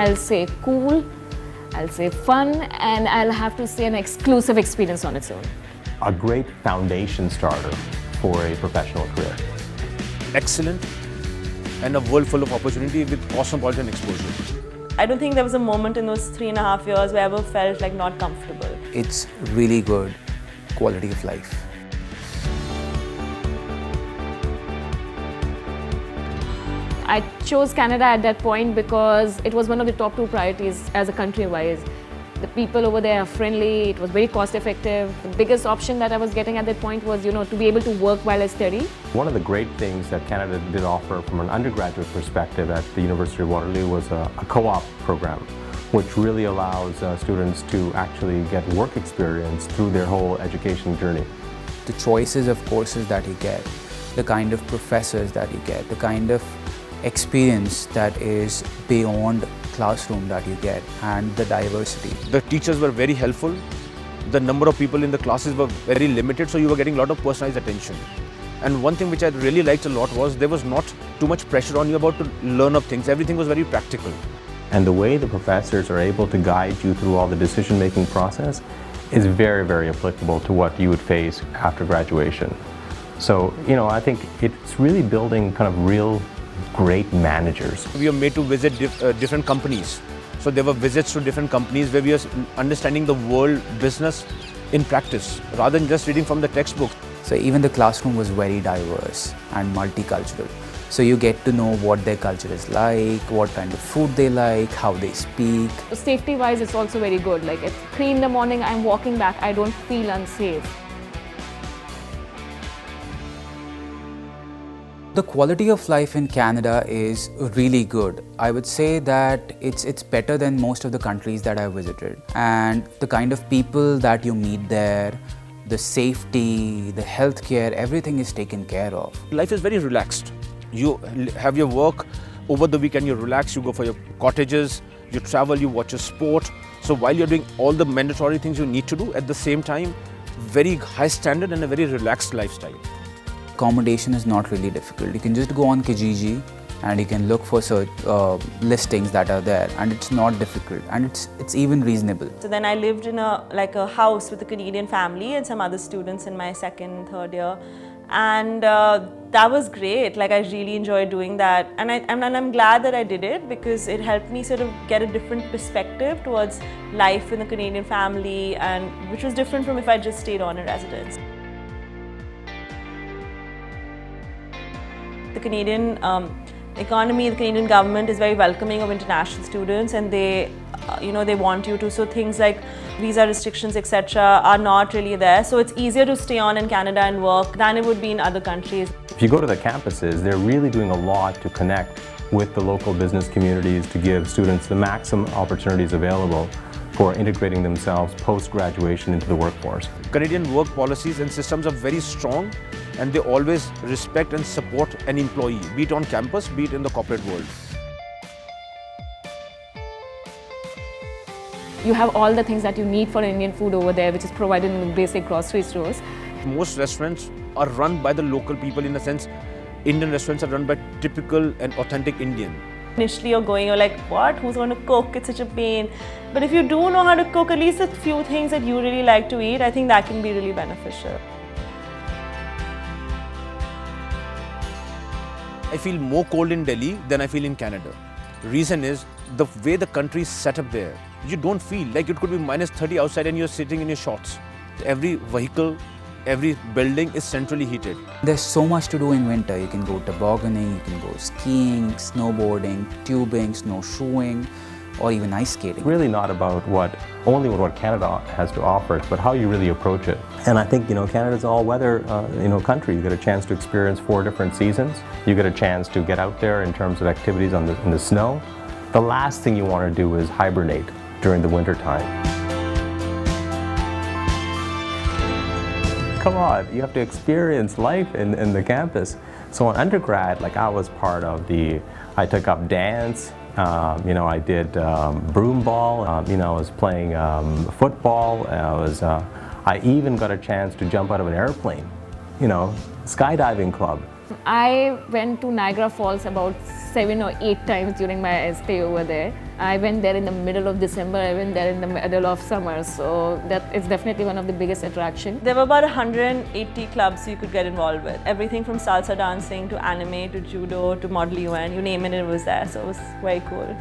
I'll say cool, I'll say fun, and I'll have to say an exclusive experience on its own. A great foundation starter for a professional career. Excellent, and a world full of opportunity with cosmopolitan exposure. I don't think there was a moment in those 3.5 years where I ever felt like not comfortable. It's really good quality of life. I chose Canada at that point because it was one of the top 2 priorities as a country-wise. The people over there are friendly, it was very cost-effective. The biggest option that I was getting at that point was, to be able to work while I study. One of the great things that Canada did offer from an undergraduate perspective at the University of Waterloo was a co-op program, which really allows students to actually get work experience through their whole education journey. The choices of courses that you get, the kind of professors that you get, the kind of experience that is beyond classroom that you get, and the diversity. The teachers were very helpful. The number of people in the classes were very limited, so you were getting a lot of personalized attention. And one thing which I really liked a lot was there was not too much pressure on you about to learn of things. Everything was very practical. And the way the professors are able to guide you through all the decision-making process is very, very applicable to what you would face after graduation. So, I think it's really building kind of real great managers. We were made to visit different companies. So there were visits to different companies where we were understanding the world business in practice rather than just reading from the textbook. So even the classroom was very diverse and multicultural. So you get to know what their culture is like, what kind of food they like, how they speak. Safety-wise, it's also very good. Like at 3 in the morning, I'm walking back, I don't feel unsafe. The quality of life in Canada is really good. I would say that it's better than most of the countries that I've visited. And the kind of people that you meet there, the safety, the healthcare, everything is taken care of. Life is very relaxed. You have your work, over the weekend you relax, you go for your cottages, you travel, you watch a sport. So while you're doing all the mandatory things you need to do, at the same time, very high standard and a very relaxed lifestyle. Accommodation is not really difficult. You can just go on Kijiji and you can look for listings that are there, and it's not difficult, and it's even reasonable. So then I lived in a house with a Canadian family and some other students in my 2nd, 3rd year, and that was great. Like I really enjoyed doing that, and I'm glad that I did it because it helped me sort of get a different perspective towards life in the Canadian family, and which was different from if I just stayed on in residence. The Canadian economy, the Canadian government is very welcoming of international students, and they want you to. So things like visa restrictions, etc., are not really there. So it's easier to stay on in Canada and work than it would be in other countries. If you go to the campuses, they're really doing a lot to connect with the local business communities to give students the maximum opportunities available for integrating themselves post-graduation into the workforce. Canadian work policies and systems are very strong, and they always respect and support an employee, be it on campus, be it in the corporate world. You have all the things that you need for Indian food over there, which is provided in the basic grocery stores. Most restaurants are run by the local people. In a sense, Indian restaurants are run by typical and authentic Indian. Initially you're like, what? Who's going to cook? It's such a pain. But if you do know how to cook at least a few things that you really like to eat, I think that can be really beneficial. I feel more cold in Delhi than I feel in Canada. Reason is the way the country is set up there. You don't feel like it could be -30 outside and you're sitting in your shorts. Every vehicle, every building is centrally heated. There's so much to do in winter. You can go tobogganing, you can go skiing, snowboarding, tubing, snowshoeing, or even ice skating. Really not about only what Canada has to offer, but how you really approach it. And I think, Canada's all-weather, country. You get a chance to experience 4 different seasons. You get a chance to get out there in terms of activities in the snow. The last thing you want to do is hibernate during the winter time. Come on, you have to experience life in the campus. So in undergrad, I was part of I took up dance, I did broom ball, I was playing football, I even got a chance to jump out of an airplane, skydiving club. I went to Niagara Falls about 7 or 8 times during my stay over there. I went there in the middle of December, I went there in the middle of summer, so that is definitely one of the biggest attractions. There were about 180 clubs you could get involved with. Everything from salsa dancing to anime to judo to Model UN, you name it, it was there, so it was very cool.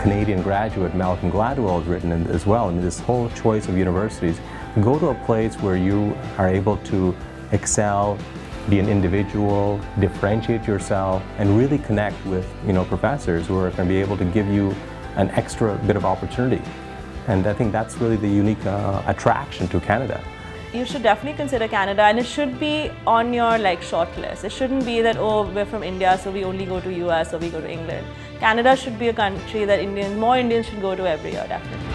Canadian graduate Malcolm Gladwell has written in as well. I mean, this whole choice of universities, go to a place where you are able to excel, be an individual, differentiate yourself, and really connect with professors who are going to be able to give you an extra bit of opportunity. And I think that's really the unique attraction to Canada. You should definitely consider Canada, and it should be on your short list. It shouldn't be that, oh, we're from India, so we only go to US or we go to England. Canada should be a country that more Indians should go to every year, definitely.